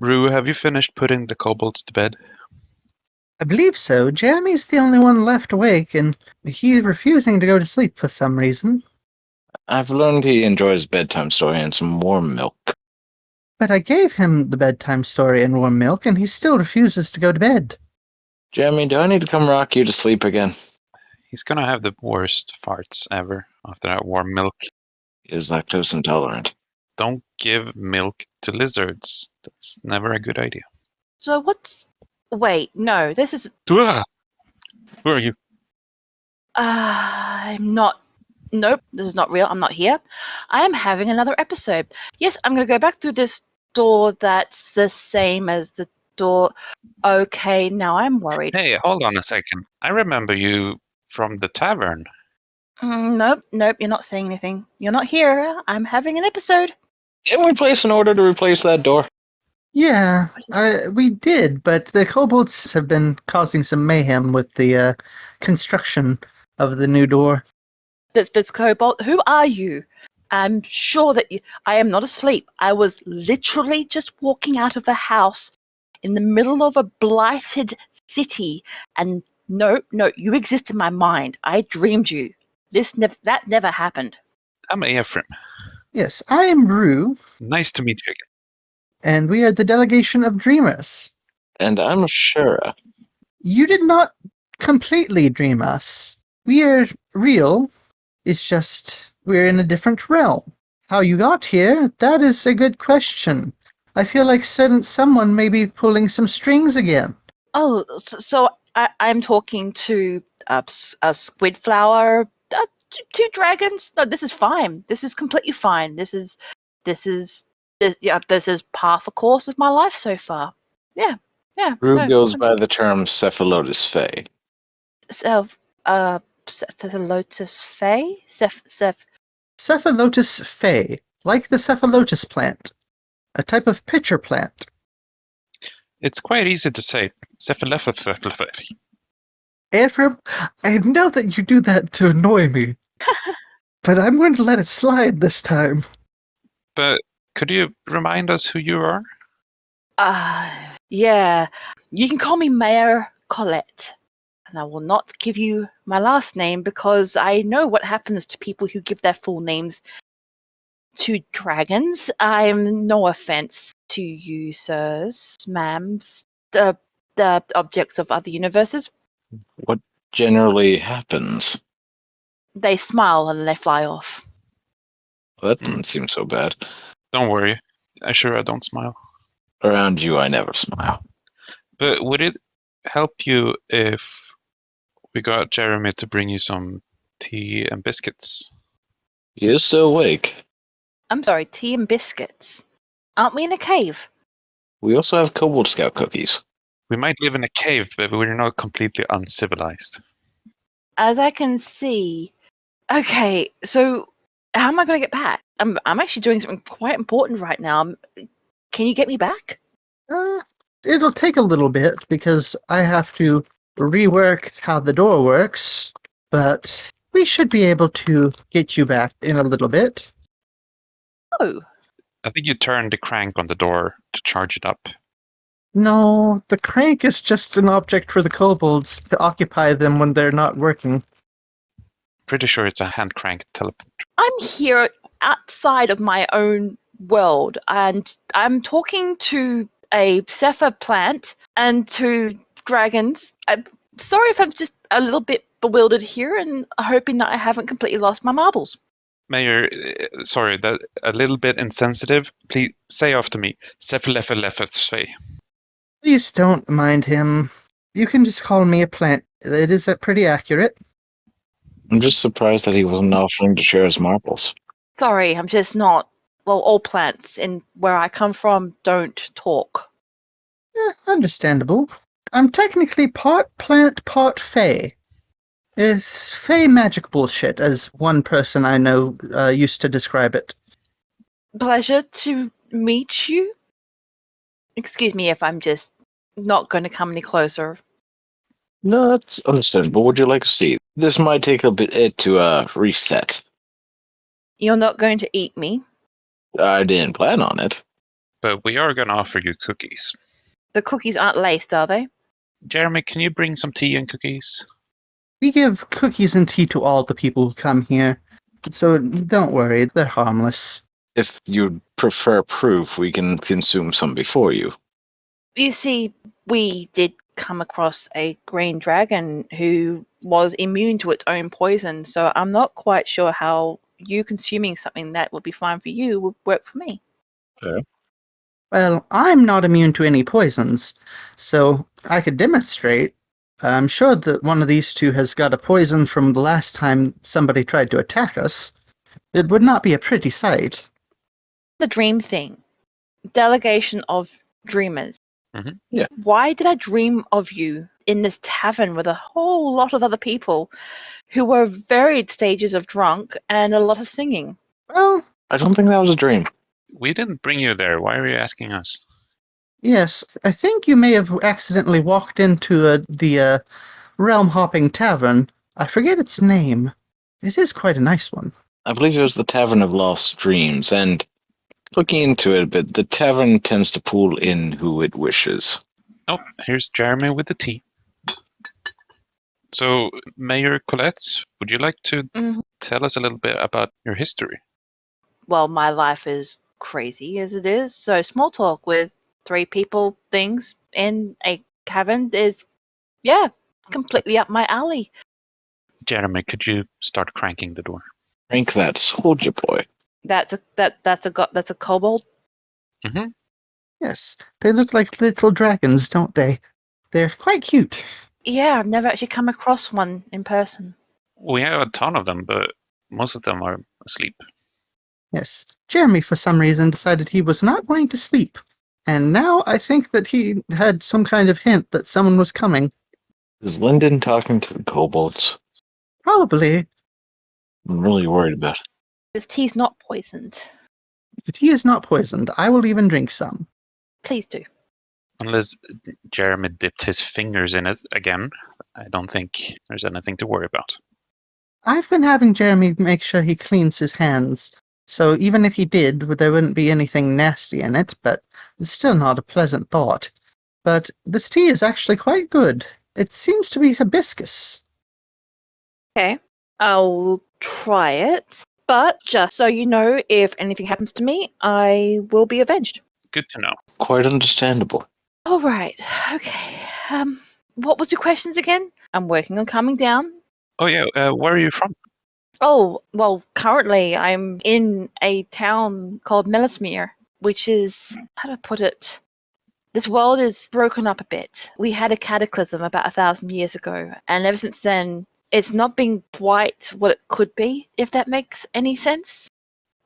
Rue, have you finished putting the kobolds to bed? I believe so. Jeremy's the only one left awake, and he's refusing to go to sleep for some reason. I've learned he enjoys bedtime story and some warm milk. But I gave him the bedtime story and warm milk, and he still refuses to go to bed. Jeremy, do I need to come rock you to sleep again? He's gonna have the worst farts ever after that warm milk. He is lactose intolerant. Don't give milk to lizards. That's never a good idea. So what's... Wait, no, this is... Who are you? I'm not... Nope, this is not real. I'm not here. I am having another episode. Yes, I'm going to go back through this door that's the same as the door... Okay, now I'm worried. Hey, hold on a second. I remember you from the tavern. Nope, you're not saying anything. You're not here. I'm having an episode. Can we place an order to replace that door? Yeah, we did, but the kobolds have been causing some mayhem with the construction of the new door. This kobold, who are you? I'm sure that I am not asleep. I was literally just walking out of a house in the middle of a blighted city, and no, you exist in my mind. I dreamed you. That never happened. I'm Ephraim. Yes, I am Rue, Nice to meet you again. and we are the Delegation of Dreamers. And I'm Shura. You did not completely dream us. We are real. It's just we're in a different realm. How you got here, that is a good question. I feel like someone may be pulling some strings again. Oh, so I'm talking to a squid flower, two dragons. No, this is fine. This is completely fine. This is par for course of my life so far. Yeah. Rue goes by the term Cephalotus Fey. Cephalotus Fey? Cephalotus Fey, like the cephalotus plant, a type of pitcher plant. It's quite easy to say. Ephraim, I know that you do that to annoy me, but I'm going to let it slide this time. But could you remind us who you are? Yeah. You can call me Major Colette. And I will not give you my last name because I know what happens to people who give their full names to dragons. I'm no offense to you, sirs, ma'ams, the objects of other universes. What generally happens? They smile and they fly off. Well, that doesn't seem so bad. Don't worry. I don't smile. Around you, I never smile. But would it help you if we got Jeremy to bring you some tea and biscuits? He is still awake. I'm sorry, tea and biscuits. Aren't we in a cave? We also have Kobold Scout cookies. We might live in a cave, but we're not completely uncivilized. As I can see. Okay, so how am I going to get back? I'm actually doing something quite important right now. Can you get me back? It'll take a little bit because I have to rework how the door works, but we should be able to get you back in a little bit. Oh. I think you turned the crank on the door to charge it up. No, the crank is just an object for the kobolds to occupy them when they're not working. Pretty sure it's a hand crank teleport. I'm here outside of my own world, and I'm talking to a Cepha plant and to dragons. I'm sorry if I'm just a little bit bewildered here and hoping that I haven't completely lost my marbles. Mayor, sorry, that a little bit insensitive. Please say after me. Cephalefalefasfey. Please don't mind him. You can just call me a plant. It is pretty accurate. I'm just surprised that he wasn't offering to share his marbles. Sorry, I'm just not. Well, all plants in where I come from don't talk. Understandable. I'm technically part plant, part fae. It's fae magic bullshit, as one person I know used to describe it. Pleasure to meet you. Excuse me if I'm just not going to come any closer. No, that's understandable. Would you like to see? This might take a bit to reset. You're not going to eat me? I didn't plan on it. but we are going to offer you cookies. The cookies aren't laced, are they? Jeremy, can you bring some tea and cookies? We give cookies and tea to all the people who come here, so don't worry, they're harmless. If you'd prefer proof, we can consume some before you. You see, we did come across a green dragon who was immune to its own poison, so I'm not quite sure how you consuming something that would be fine for you would work for me. Well, I'm not immune to any poisons, so I could demonstrate. I'm sure that one of these two has got a poison from the last time somebody tried to attack us. It would not be a pretty sight. The dream thing. Delegation of Dreamers. Mhm. Yeah. Why did I dream of you in this tavern with a whole lot of other people who were varied stages of drunk and a lot of singing? Well, I don't think that was a dream. We didn't bring you there. Why are you asking us? yes, I think you may have accidentally walked into the realm-hopping tavern. I forget its name. It is quite a nice one. I believe it was the Tavern of Lost Dreams, and looking into it a bit, the tavern tends to pull in who it wishes. Oh, here's Jeremy with the tea. So, Mayor Colette, would you like to Mhm. tell us a little bit about your history? Well, my life is crazy as it is, so small talk with 3 people, things in a cavern is, yeah, completely up my alley. Jeremy, could you start cranking the door? Drink that, soldier boy. That's a kobold. Mm-hmm. Yes, they look like little dragons, don't they? They're quite cute. Yeah, I've never actually come across one in person. We have a ton of them, but most of them are asleep. Yes, Jeremy, for some reason, decided he was not going to sleep. And now I think that he had some kind of hint that someone was coming. Is Lyndon talking to the kobolds? Probably, I'm really worried about it. This tea's not poisoned. but he is not poisoned. I will even drink some. Please do. Unless Jeremy dipped his fingers in it again, I don't think there's anything to worry about. I've been having Jeremy make sure he cleans his hands, so even if he did, there wouldn't be anything nasty in it, but it's still not a pleasant thought. But this tea is actually quite good. It seems to be hibiscus. Okay, I'll try it. But just so you know, if anything happens to me, I will be avenged. Good to know. Quite understandable. All right. Okay. What was your questions again? I'm working on calming down. Oh yeah, where are you from? Oh, well, currently I'm in a town called Melismere, which is, how do I put it? This world is broken up a bit. We had a cataclysm about 1,000 years ago, and ever since then, it's not been quite what it could be, if that makes any sense.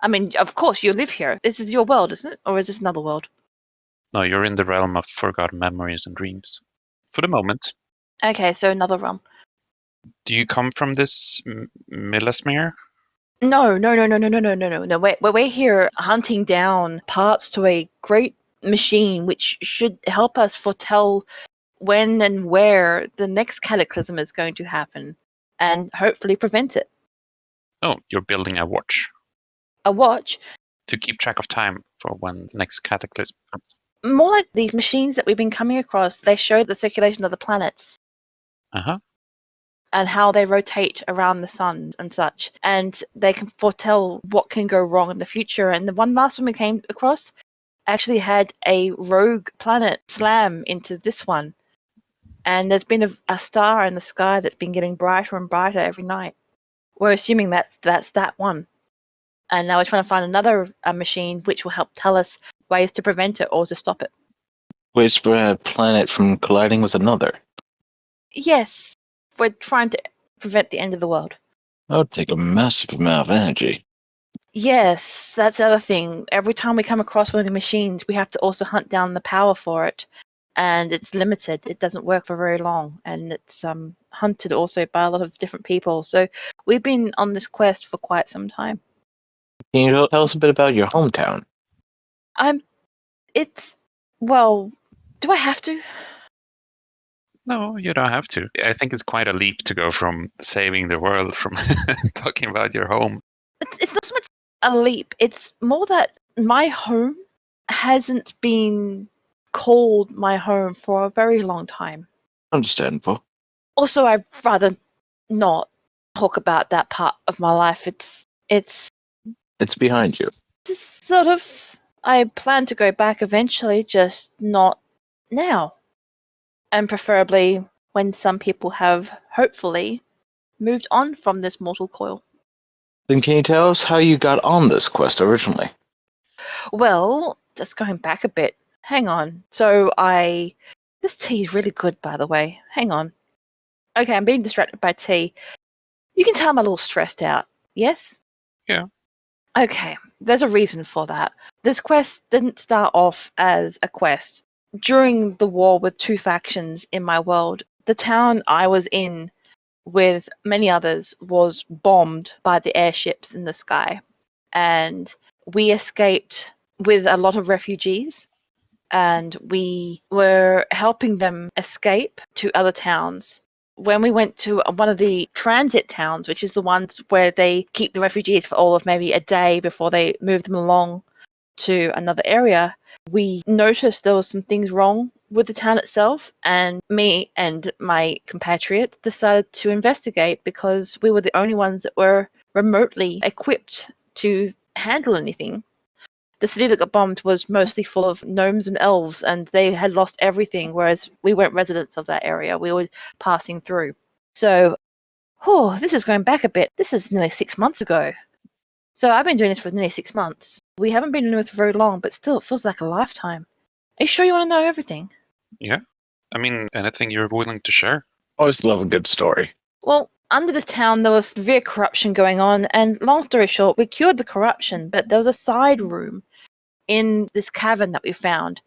I mean, of course, you live here. This is your world, isn't it? Or is this another world? No, you're in the realm of forgotten memories and dreams. For the moment. Okay, so another realm. Do you come from this Millasmere? No. We're here hunting down parts to a great machine which should help us foretell when and where the next cataclysm is going to happen and hopefully prevent it. Oh, you're building a watch A watch, to keep track of time for when the next cataclysm comes. more like these machines that we've been coming across, they show the circulation of the planets Uh-huh. and how they rotate around the sun and such. And they can foretell what can go wrong in the future. And the last one we came across actually had a rogue planet slam into this one. And there's been a star in the sky that's been getting brighter and brighter every night. We're assuming that's that one. And now we're trying to find another machine which will help tell us ways to prevent it or to stop it. Waits for a planet from colliding with another. Yes, we're trying to prevent the end of the world. That would take a massive amount of energy. Yes, that's the other thing. Every time we come across one of the machines, we have to also hunt down the power for it. And it's limited. It doesn't work for very long. And it's hunted also by a lot of different people. So we've been on this quest for quite some time. Can you tell us a bit about your hometown? Well, do I have to? No, you don't have to. I think it's quite a leap to go from saving the world from talking about your home. It's not so much a leap. It's more that my home hasn't been called my home for a very long time. Understandable. Also, I'd rather not talk about that part of my life. It's It's behind you. just sort of. I plan to go back eventually, just not now. And preferably when some people have, hopefully, moved on from this mortal coil. Then can you tell us how you got on this quest originally? Well, that's going back a bit. Hang on. So this tea is really good, by the way. Hang on. Okay, I'm being distracted by tea. You can tell I'm a little stressed out. Yes? Yeah. Okay, there's a reason for that. This quest didn't start off as a quest. During the war with two factions in my world, the town I was in with many others was bombed by the airships in the sky. And we escaped with a lot of refugees. And we were helping them escape to other towns. When we went to one of the transit towns, which is the ones where they keep the refugees for all of maybe a day before they move them along to another area, we noticed there was some things wrong with the town itself, and me and my compatriot decided to investigate because we were the only ones that were remotely equipped to handle anything. The city that got bombed was mostly full of gnomes and elves, and they had lost everything, whereas we weren't residents of that area. We were passing through. So, this is going back a bit. This is nearly 6 months ago. So I've been doing this for nearly 6 months. We haven't been doing this for very long, but still, it feels like a lifetime. Are you sure you want to know everything? Yeah. I mean, anything you're willing to share. Always love a good story. Well, under the town, there was severe corruption going on, and long story short, we cured the corruption, but there was a side room in this cavern that we found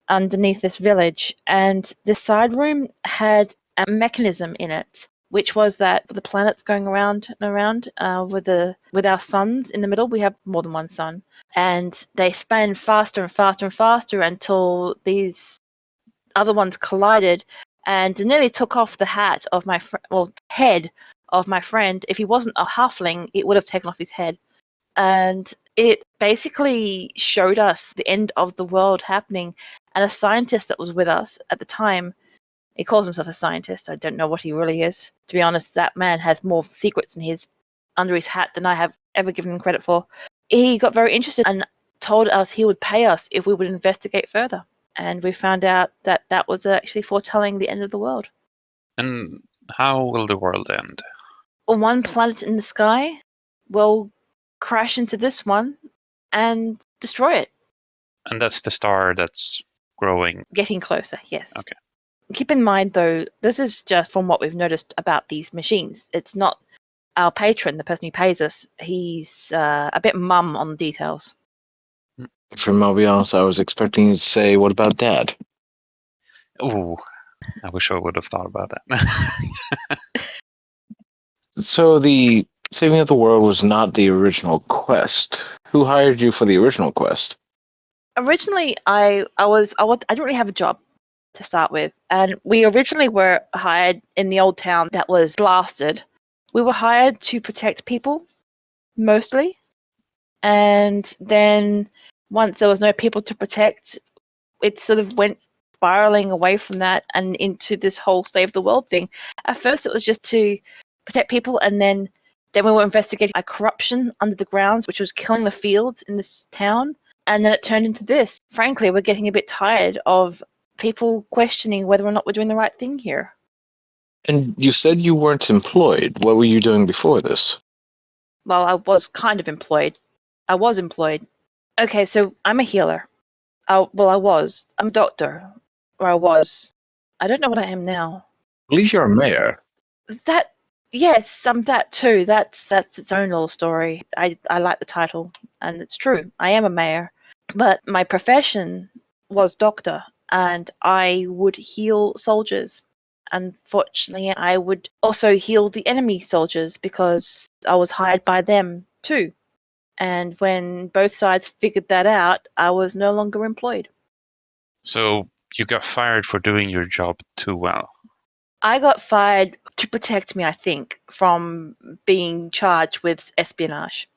underneath this village, and this side room had a mechanism in it, which was that the planets going around and around with our suns in the middle. We have more than one sun, and they spin faster and faster and faster until these other ones collided and nearly took off the hat of my head of my friend. If he wasn't a halfling, it would have taken off his head. And it basically showed us the end of the world happening. And a scientist that was with us at the time, he calls himself a scientist. I don't know what he really is. To be honest, that man has more secrets under his hat than I have ever given him credit for. He got very interested and told us he would pay us if we would investigate further. And we found out that that was actually foretelling the end of the world. And how will the world end? One planet in the sky will crash into this one and destroy it. And that's the star that's growing. Getting closer, yes. Okay. Keep in mind, though, this is just from what we've noticed about these machines. It's not our patron, the person who pays us. He's a bit mum on the details. From I'll be honest, I was expecting you to say, what about Dad? Ooh, I wish I would have thought about that. So the saving of the world was not the original quest. Who hired you for the original quest? Originally, I didn't really have a job to start with, and we originally were hired in the old town that was blasted. We were hired to protect people, mostly, and then once there was no people to protect, it sort of went spiraling away from that and into this whole save the world thing. At first, it was just to protect people, and then we were investigating a corruption under the grounds, which was killing the fields in this town. And then it turned into this. Frankly, we're getting a bit tired of people questioning whether or not we're doing the right thing here. And you said you weren't employed. What were you doing before this? Well, I was kind of employed. I was employed. Okay, so I'm a healer. I was. I'm a doctor. Or I was. I don't know what I am now. I believe you're a mayor. Yes, I'm that too. That's its own little story. I like the title, and it's true. I am a mayor, but my profession was doctor, and I would heal soldiers. Unfortunately, I would also heal the enemy soldiers because I was hired by them too. And when both sides figured that out, I was no longer employed. So you got fired for doing your job too well. I got fired to protect me, I think, from being charged with espionage.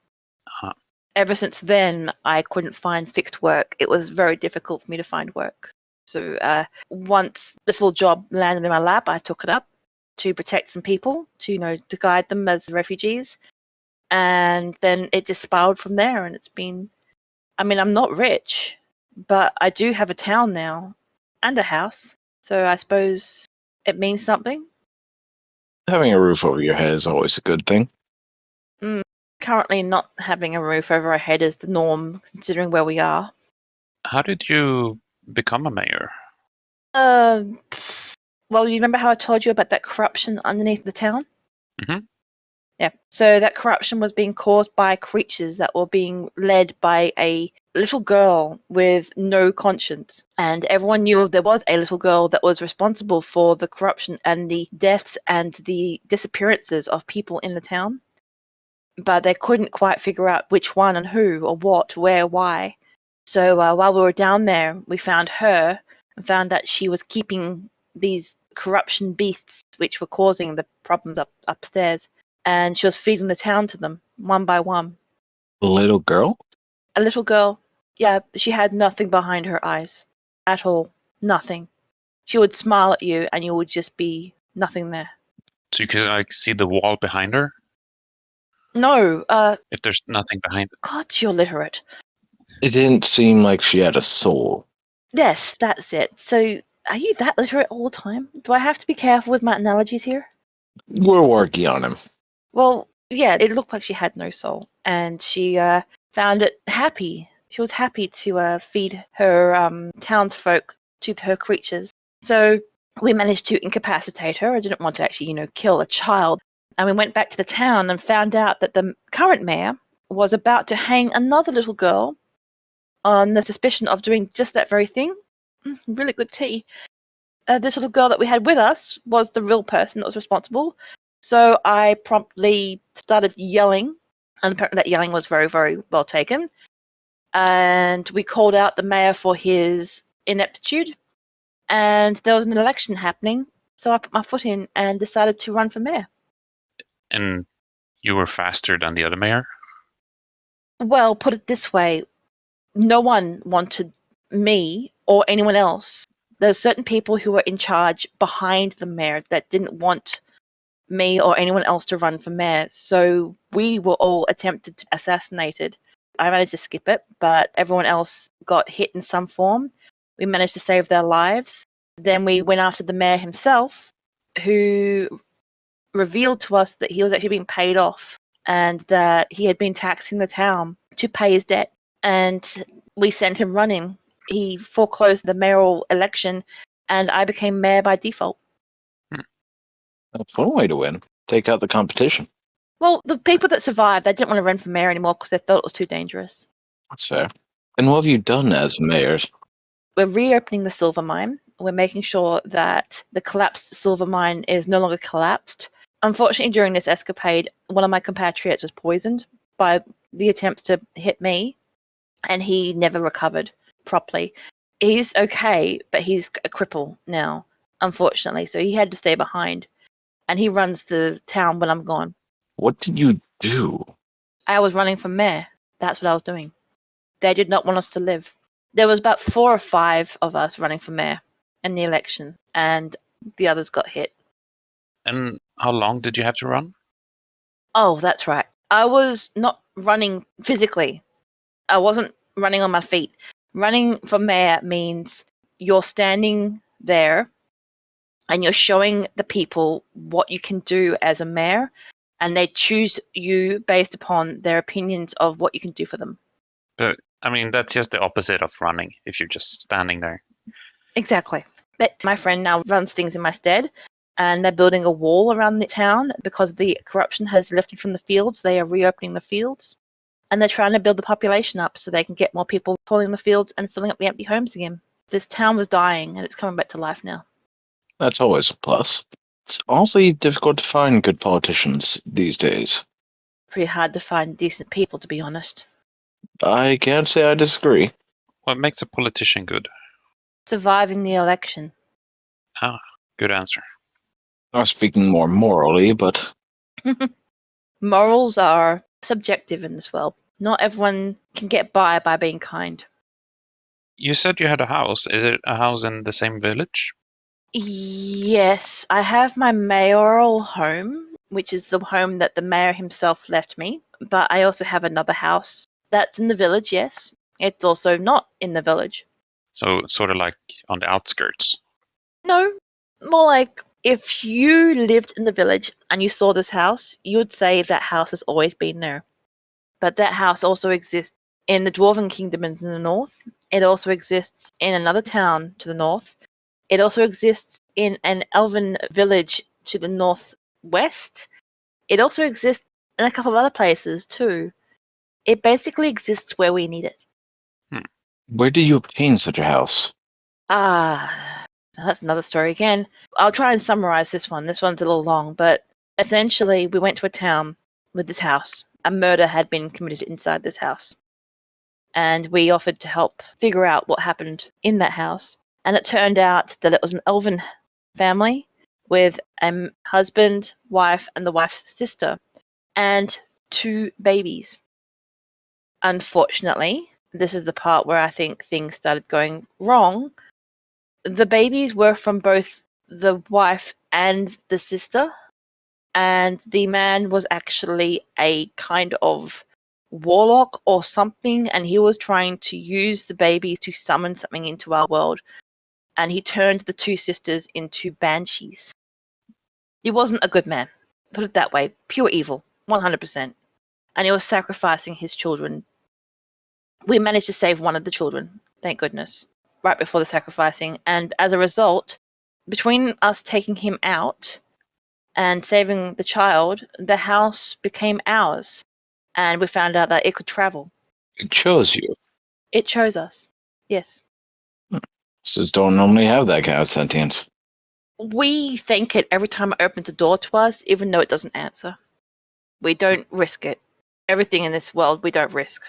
Uh-huh. ever since then, I couldn't find fixed work. It was very difficult for me to find work. So once this little job landed in my lap, I took it up to protect some people, to guide them as refugees. And then it just spiraled from there. And it's been, I'm not rich, but I do have a town now and a house. So I suppose it means something. Having a roof over your head is always a good thing. Currently, not having a roof over our head is the norm, considering where we are. How did you become a mayor? Well, you remember how I told you about that corruption underneath the town? Mhm. Yeah. So that corruption was being caused by creatures that were being led by a little girl with no conscience. And everyone knew there was a little girl that was responsible for the corruption and the deaths and the disappearances of people in the town. But they couldn't quite figure out which one and who or what, where, why. So while we were down there, we found her and found that she was keeping these corruption beasts which were causing the problems upstairs. And she was feeding the town to them, one by one. A little girl? A little girl, yeah, she had nothing behind her eyes. At all. Nothing. She would smile at you and you would just be nothing there. So you could see the wall behind her? No, If there's nothing behind it. God, you're literate. It didn't seem like she had a soul. Yes, that's it. So, are you that literate all the time? Do I have to be careful with my analogies here? We're working on him. Well, yeah, it looked like she had no soul, and she found it happy. She was happy to feed her townsfolk to her creatures. So we managed to incapacitate her. I didn't want to actually, kill a child. And we went back to the town and found out that the current mayor was about to hang another little girl on the suspicion of doing just that very thing. Really good tea. This little girl that we had with us was the real person that was responsible. So I promptly started yelling, and apparently that yelling was very, very well taken. And we called out the mayor for his ineptitude. And there was an election happening, so I put my foot in and decided to run for mayor. And you were faster than the other mayor? Well, put it this way, no one wanted me or anyone else. There's certain people who were in charge behind the mayor that didn't want me or anyone else to run for mayor. So we were all attempted assassinated. I managed to skip it, but everyone else got hit in some form. We managed to save their lives. Then we went after the mayor himself, who revealed to us that he was actually being paid off and that he had been taxing the town to pay his debt. And we sent him running. He foreclosed the mayoral election, and I became mayor by default. That's one way to win. Take out the competition. Well, the people that survived, they didn't want to run for mayor anymore because they thought it was too dangerous. That's fair. And what have you done as mayors? We're reopening the silver mine. We're making sure that the collapsed silver mine is no longer collapsed. Unfortunately, during this escapade, one of my compatriots was poisoned by the attempts to hit me, and he never recovered properly. He's okay, but he's a cripple now, unfortunately, so he had to stay behind. And he runs the town when I'm gone. What did you do? I was running for mayor. That's what I was doing. They did not want us to live. There was about 4 or 5 of us running for mayor in the election, and the others got hit. And how long did you have to run? Oh, that's right. I was not running physically. I wasn't running on my feet. Running for mayor means you're standing there and you're showing the people what you can do as a mayor, and they choose you based upon their opinions of what you can do for them. But that's just the opposite of running if you're just standing there. Exactly. But my friend now runs things in my stead, and they're building a wall around the town because the corruption has lifted from the fields. They are reopening the fields, and they're trying to build the population up so they can get more people pulling the fields and filling up the empty homes again. This town was dying, and it's coming back to life now. That's always a plus. It's awfully difficult to find good politicians these days. Pretty hard to find decent people, to be honest. I can't say I disagree. What makes a politician good? Surviving the election. Ah, good answer. I'm speaking more morally, but Morals are subjective in this world. Not everyone can get by being kind. You said you had a house. Is it a house in the same village? Yes, I have my mayoral home, which is the home that the mayor himself left me. But I also have another house that's in the village, yes. It's also not in the village. So sort of like on the outskirts. No, more like if you lived in the village and you saw this house, you would say that house has always been there. But that house also exists in the Dwarven Kingdom in the north. It also exists in another town to the north. It also exists in an elven village to the northwest. It also exists in a couple of other places too. It basically exists where we need it. Where did you obtain such a house? Ah, that's another story again. I'll try and summarize this one. This one's a little long, but essentially, we went to a town with this house. A murder had been committed inside this house. And we offered to help figure out what happened in that house. And it turned out that it was an elven family with a husband, wife, and the wife's sister, and 2 babies. Unfortunately, this is the part where I think things started going wrong. The babies were from both the wife and the sister, and the man was actually a kind of warlock or something, and he was trying to use the babies to summon something into our world, and he turned the 2 sisters into banshees. He wasn't a good man, put it that way, pure evil, 100%, and he was sacrificing his children. We managed to save one of the children, thank goodness, right before the sacrificing, and as a result, between us taking him out and saving the child, the house became ours, and we found out that it could travel. It chose you. It chose us. Yes. Sisters don't normally have that kind of sentience. We thank it every time it opens a door to us, even though it doesn't answer. We don't risk it. Everything in this world we don't risk.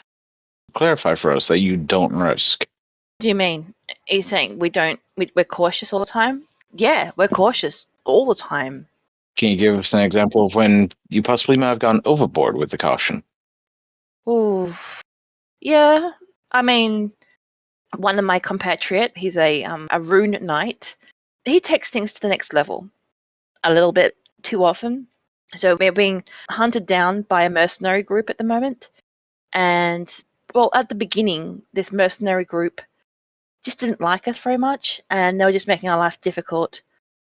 Clarify for us that you don't risk. What do you mean? Are you saying we're cautious all the time? Yeah, we're cautious all the time. Can you give us an example of when you possibly might have gone overboard with the caution? Ooh. Yeah. I mean, one of my compatriot, he's a rune knight. He takes things to the next level a little bit too often. So we're being hunted down by a mercenary group at the moment. And, well, at the beginning, this mercenary group just didn't like us very much, and they were just making our life difficult.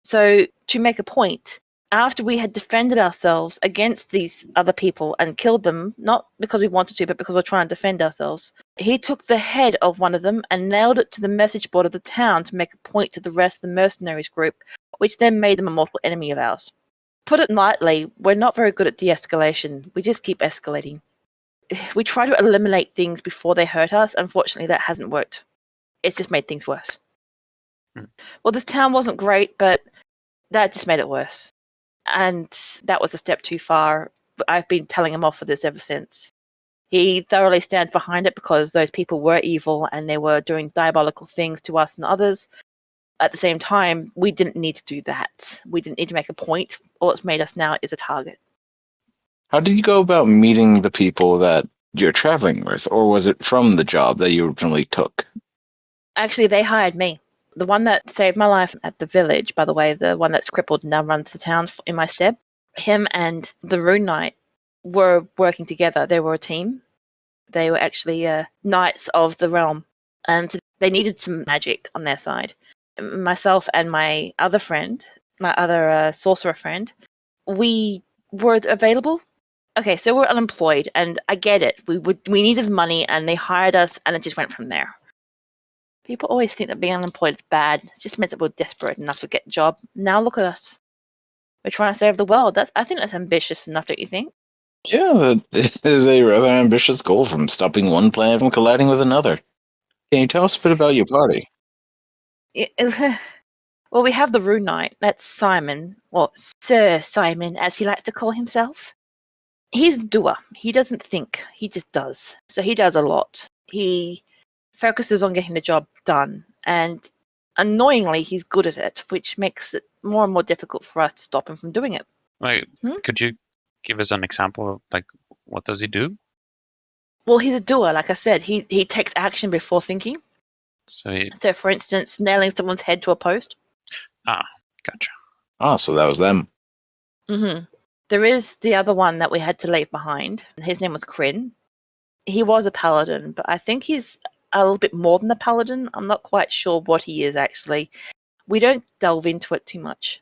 So, to make a point, after we had defended ourselves against these other people and killed them, not because we wanted to, but because we're trying to defend ourselves, he took the head of one of them and nailed it to the message board of the town to make a point to the rest of the mercenaries group, which then made them a mortal enemy of ours. Put it lightly, we're not very good at de-escalation. We just keep escalating. We try to eliminate things before they hurt us. Unfortunately, that hasn't worked. It's just made things worse. Well, this town wasn't great, but that just made it worse. And that was a step too far. I've been telling him off for this ever since. He thoroughly stands behind it because those people were evil and they were doing diabolical things to us and others. At the same time, we didn't need to do that. We didn't need to make a point. All it's made us now is a target. How did you go about meeting the people that you're traveling with, or was it from the job that you originally took? Actually, they hired me. The one that saved my life at the village, by the way, the one that's crippled and now runs the town in my stead, him and the Rune Knight were working together. They were a team. They were actually knights of the realm, and they needed some magic on their side. Myself and my other friend, my other sorcerer friend, we were available. Okay, so we're unemployed, and I get it. We needed money, and they hired us, and it just went from there. People always think that being unemployed is bad. It just means that we're desperate enough to get a job. Now look at us. We're trying to save the world. I think that's ambitious enough, don't you think? Yeah, that is a rather ambitious goal from stopping one planet from colliding with another. Can you tell us a bit about your party? Well, we have the Rune Knight. That's Simon, or Sir Simon, as he likes to call himself. He's a doer. He doesn't think. He just does. So he does a lot. He focuses on getting the job done, and annoyingly, he's good at it, which makes it more and more difficult for us to stop him from doing it. Like, could you give us an example of like what does he do? Well, he's a doer, like I said. He takes action before thinking. So, So, for instance, nailing someone's head to a post. gotcha. Ah, so that was them. Mm-hmm. There is the other one that we had to leave behind. His name was Kryn. He was a paladin, but I think he's a little bit more than a paladin. I'm not quite sure what he is, actually. We don't delve into it too much.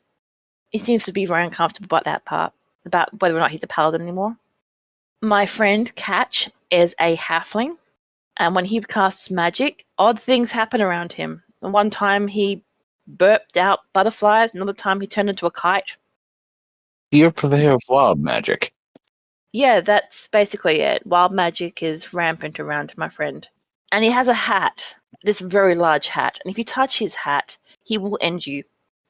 He seems to be very uncomfortable about that part, about whether or not he's a paladin anymore. My friend Catch is a halfling, and when he casts magic, odd things happen around him. And one time he burped out butterflies, another time he turned into a kite. You're purveyor of wild magic. Yeah, that's basically it. Wild magic is rampant around my friend. And he has a hat, this very large hat. And if you touch his hat, he will end you.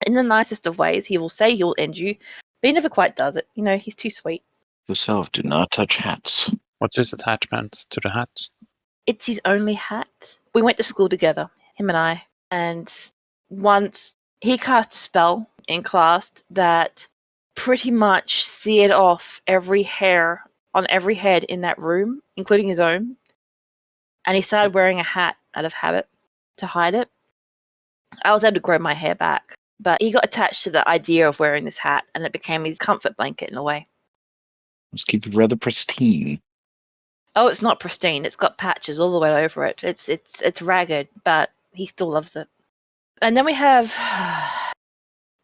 In the nicest of ways, he will say he will end you, but he never quite does it. You know, he's too sweet. The self do not touch hats. What's his attachment to the hat? It's his only hat. We went to school together, him and I. And once he cast a spell in class that pretty much seared off every hair on every head in that room, including his own. And he started wearing a hat out of habit to hide it. I was able to grow my hair back, but he got attached to the idea of wearing this hat, and it became his comfort blanket in a way. Let's keep it rather pristine. Oh, it's not pristine. It's got patches all the way over it. It's ragged, but he still loves it. And then we have,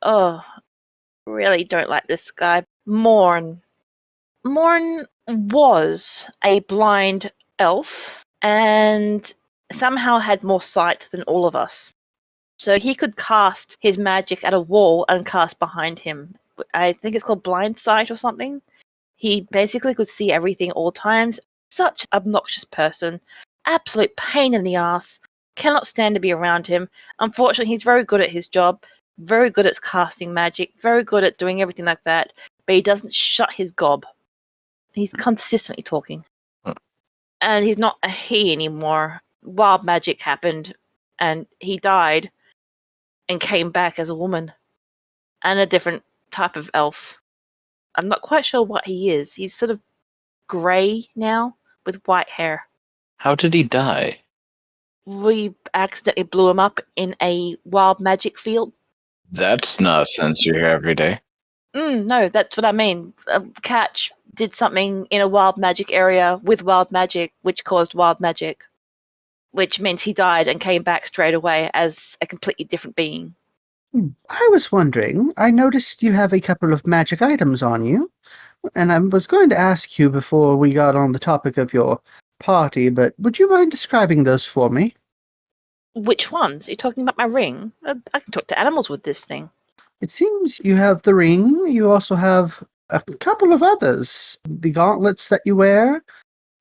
oh, really don't like this guy, Morn. Morn was a blind elf and somehow had more sight than all of us. So he could cast his magic at a wall and cast behind him. I think it's called blind sight or something. He basically could see everything all times. Such an obnoxious person. Absolute pain in the ass. Cannot stand to be around him. Unfortunately, he's very good at his job. Very good at casting magic. Very good at doing everything like that. But he doesn't shut his gob. He's consistently talking. And he's not a he anymore. Wild magic happened. And he died. And came back as a woman. And a different type of elf. I'm not quite sure what he is. He's sort of grey now with white hair. How did he die? We accidentally blew him up in a wild magic field. That's not a sense you hear every day. No, that's what I mean. Catch did something in a wild magic area with wild magic, which caused wild magic. Which meant he died and came back straight away as a completely different being. I was wondering, I noticed you have a couple of magic items on you, and I was going to ask you before we got on the topic of your party, but would you mind describing those for me? Which ones? Are you talking about my ring? I can talk to animals with this thing. It seems you have the ring, you also have a couple of others. The gauntlets that you wear,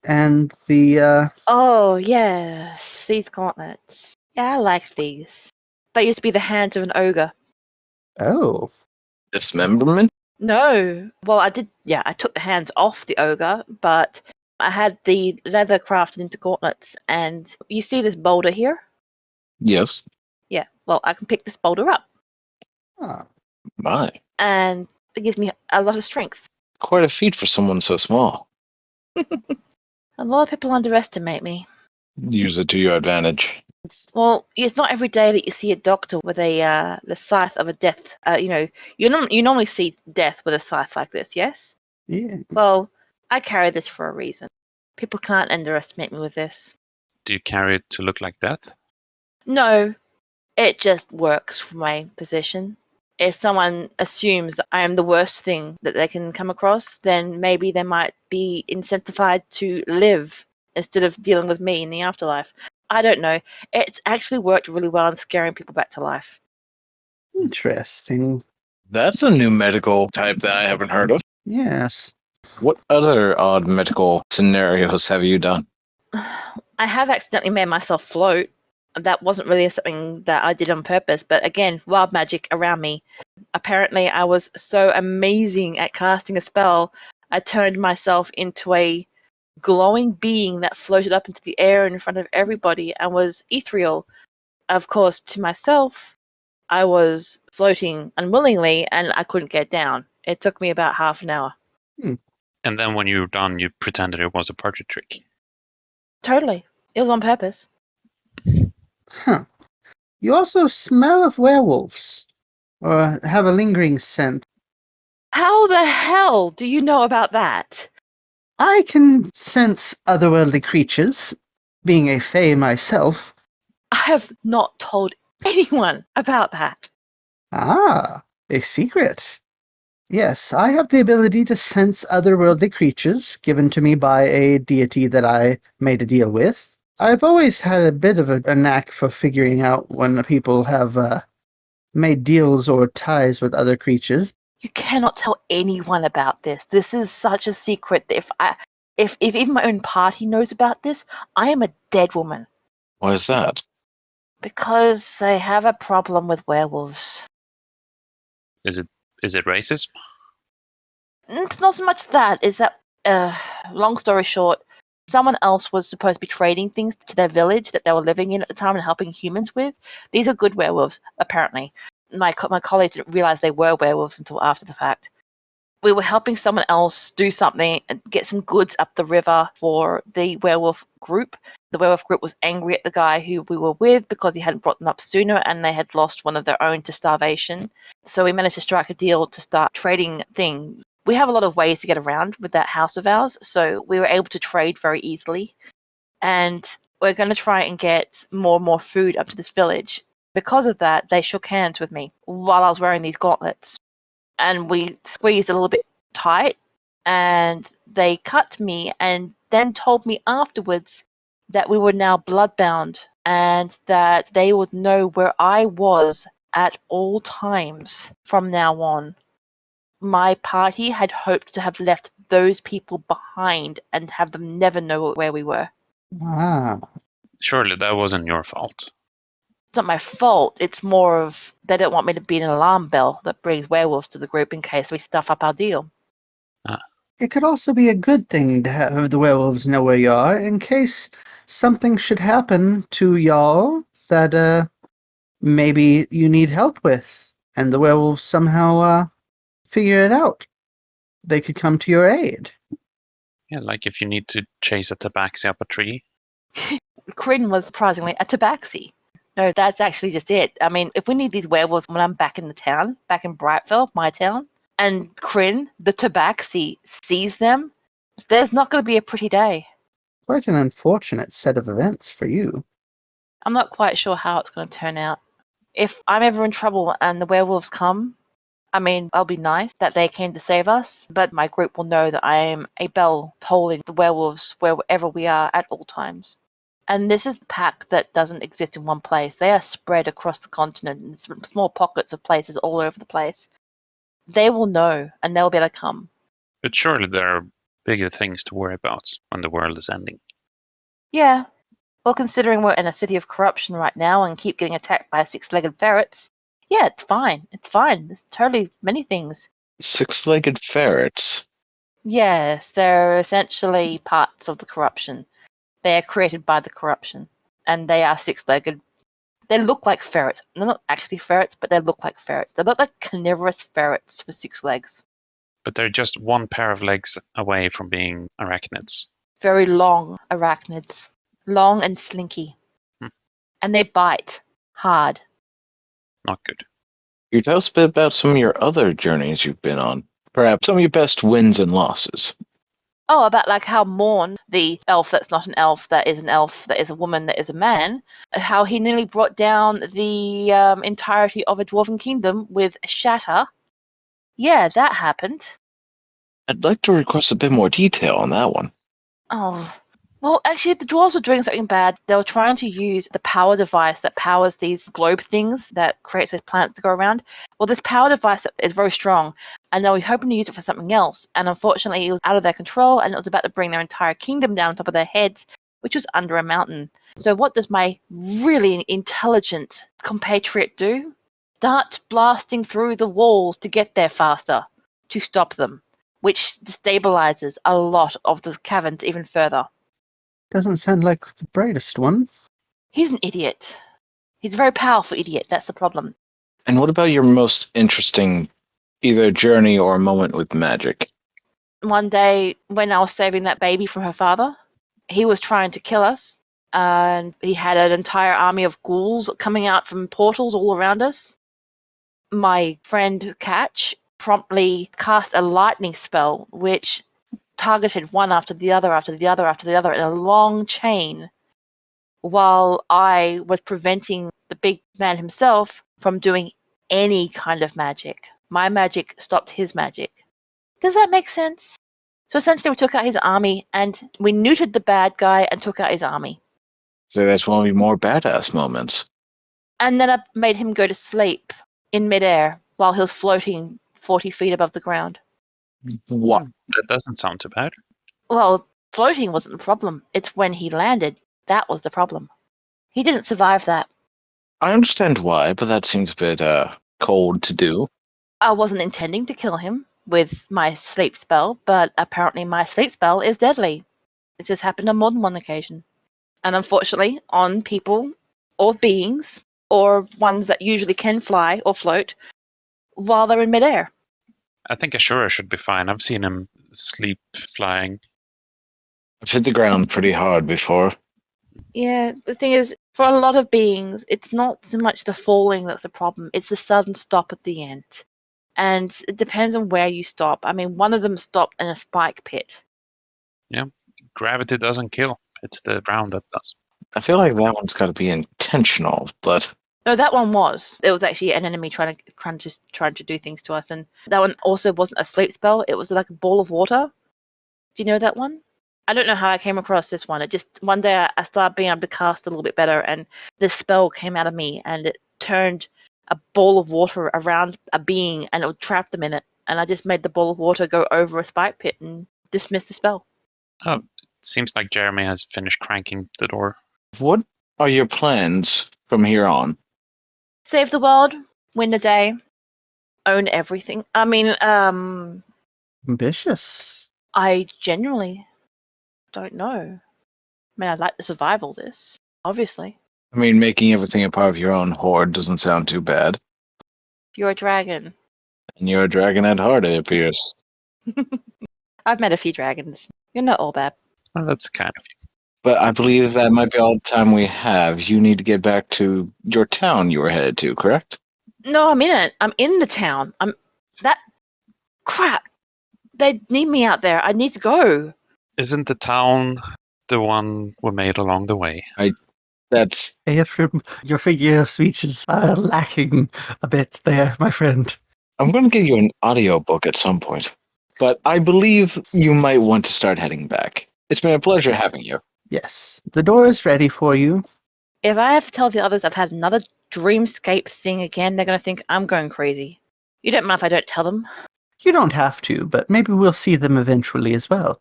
and the, Oh, yes, these gauntlets. Yeah, I like these. They used to be the hands of an ogre. oh. Dismemberment? No. Well, I did, yeah, I took the hands off the ogre, but I had the leather crafted into gauntlets, and you see this boulder here? Yes. Yeah, well, I can pick this boulder up, Ah. My. and it gives me a lot of strength. Quite a feat for someone so small. A lot of people underestimate me. Use it to your advantage. Well, it's not every day that you see a doctor with a the scythe of a death. You normally see death with a scythe like this, yes? Yeah. Well, I carry this for a reason. People can't underestimate me with this. Do you carry it to look like death? No, it just works for my position. If someone assumes that I am the worst thing that they can come across, then maybe they might be incentivized to live instead of dealing with me in the afterlife. I don't know. It's actually worked really well in scaring people back to life. Interesting. That's a new medical type that I haven't heard of. Yes. What other odd medical scenarios have you done? I have accidentally made myself float. That wasn't really something that I did on purpose, but again, wild magic around me. Apparently, I was so amazing at casting a spell, I turned myself into a glowing being that floated up into the air in front of everybody and was ethereal. Of course, to myself, I was floating unwillingly and I couldn't get down. It took me about half an hour. And then when you were done, you pretended it was a party trick. Totally. It was on purpose. Huh. You also smell of werewolves, or have a lingering scent. How the hell do you know about that? I can sense otherworldly creatures, being a fae myself. I have not told anyone about that. Ah, a secret. Yes, I have the ability to sense otherworldly creatures, given to me by a deity that I made a deal with. I've always had a bit of a knack for figuring out when people have made deals or ties with other creatures. You cannot tell anyone about this. This is such a secret that if even my own party knows about this, I am a dead woman. Why is that? Because they have a problem with werewolves. Is it racism? It's not so much that, is that, long story short, someone else was supposed to be trading things to their village that they were living in at the time and helping humans with. These are good werewolves, apparently. My colleagues didn't realize they were werewolves until after the fact. We were helping someone else do something and get some goods up the river for the werewolf group. The werewolf group was angry at the guy who we were with because he hadn't brought them up sooner and they had lost one of their own to starvation. So we managed to strike a deal to start trading things. We have a lot of ways to get around with that house of ours, so we were able to trade very easily. And we're going to try and get more and more food up to this village. Because of that, they shook hands with me while I was wearing these gauntlets. And we squeezed a little bit tight, and they cut me and then told me afterwards that we were now bloodbound and that they would know where I was at all times from now on. My party had hoped to have left those people behind and have them never know where we were. Ah, Surely that wasn't your fault. It's not my fault. It's more of they don't want me to be an alarm bell that brings werewolves to the group in case we stuff up our deal. it could also be a good thing to have the werewolves know where you are in case something should happen to y'all that maybe you need help with, and the werewolves somehow figure it out. They could come to your aid. Yeah, like if you need to chase a tabaxi up a tree. Corinne was surprisingly a tabaxi. No, that's actually just it. I mean, if we need these werewolves when I'm back in the town, back in Brightville, my town, and Corinne, the tabaxi, sees them, there's not going to be a pretty day. Quite an unfortunate set of events for you. I'm not quite sure how it's going to turn out. If I'm ever in trouble and the werewolves come, I mean, I'll be nice that they came to save us, but my group will know that I am a bell tolling the werewolves wherever we are at all times. And this is a pack that doesn't exist in one place. They are spread across the continent in small pockets of places all over the place. They will know, and they'll be able to come. But surely there are bigger things to worry about when the world is ending. Yeah. Well, considering we're in a city of corruption right now and keep getting attacked by six-legged ferrets, yeah, it's fine. It's fine. There's totally many things. Six-legged ferrets. Yes, they're essentially parts of the corruption. They are created by the corruption, and they are six-legged. They look like ferrets. They're not actually ferrets, but they look like ferrets. They look like carnivorous ferrets with 6 legs. But they're just one pair of legs away from being arachnids. Very long arachnids. Long and slinky. Hmm. And they bite hard. Not good. Can you tell us a bit about some of your other journeys you've been on? Perhaps some of your best wins and losses. Oh, about like how Morn, the elf that's not an elf, that is an elf, that is a woman, that is a man, how he nearly brought down the entirety of a dwarven kingdom with shatter. Yeah, that happened. I'd like to request a bit more detail on that one. Oh. Well, actually, the dwarves were doing something bad. They were trying to use the power device that powers these globe things that creates those planets to go around. Well, this power device is very strong, and they were hoping to use it for something else. And unfortunately, it was out of their control, and it was about to bring their entire kingdom down on top of their heads, which was under a mountain. So what does my really intelligent compatriot do? Start blasting through the walls to get there faster, to stop them, which destabilizes a lot of the caverns even further. Doesn't sound like the brightest one. He's an idiot. He's a very powerful idiot. That's the problem. And what about your most interesting either journey or moment with magic? One day when I was saving that baby from her father, He was trying to kill us, and he had an entire army of ghouls coming out from portals all around us. My friend Catch promptly cast a lightning spell, which targeted one after the other, after the other, after the other in a long chain, while I was preventing the big man himself from doing any kind of magic. My magic stopped his magic. Does that make sense? So essentially, we took out his army, and we neutered the bad guy and took out his army. So that's one of your more badass moments. And then I made him go to sleep in midair while he was floating 40 feet above the ground. What? That doesn't sound too bad. Well, floating wasn't the problem. It's when he landed. That was the problem. He didn't survive that. I understand why, but that seems a bit cold to do. I wasn't intending to kill him with my sleep spell, but apparently my sleep spell is deadly. This has happened on more than one occasion. And unfortunately, on people or beings, or ones that usually can fly or float, while they're in midair. I think Ashura should be fine. I've seen him sleep flying. I've hit the ground pretty hard before. Yeah, the thing is, for a lot of beings, it's not so much the falling that's the problem, it's the sudden stop at the end. And it depends on where you stop. I mean, one of them stopped in a spike pit. Gravity doesn't kill. It's the ground that does. I feel like that one's got to be intentional, but No, that one was. It was actually an enemy trying to do things to us, and that one also wasn't a sleep spell. It was like a ball of water. Do you know that one? I don't know how I came across this one. It just one day I started being able to cast a little bit better, and this spell came out of me, and it turned a ball of water around a being, and it would trap them in it. And I just made the ball of water go over a spike pit and dismissed the spell. Oh, it seems like Jeremy has finished cranking the door. what are your plans from here on? Save the world, win the day, own everything. I mean, Ambitious. I genuinely don't know. I mean, I'd like to survive all this, obviously. I mean, making everything a part of your own horde doesn't sound too bad. You're a dragon. And you're a dragon at heart, it appears. I've met a few dragons. You're not all bad. Well, that's kind of you. But I believe that might be all the time we have. You need to get back to your town you were headed to, correct? No, I'm in it. I'm in the town. Crap. They need me out there. I need to go. Isn't the town the one we made along the way? That's Ephraim, your figure of speech is lacking a bit there, my friend. I'm going to give you an audiobook at some point. But I believe you might want to start heading back. It's been a pleasure having you. Yes, the door is ready for you. If I have to tell the others I've had another dreamscape thing again, they're going to think I'm going crazy. You don't mind if I don't tell them? You don't have to, but maybe we'll see them eventually as well.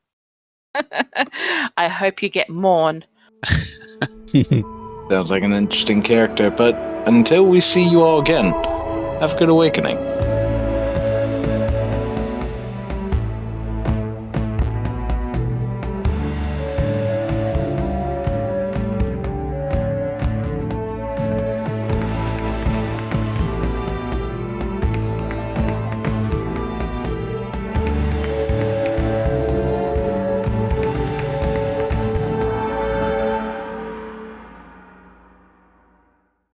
I hope you get Morn. Sounds like an interesting character, but until we see you all again, have a good awakening.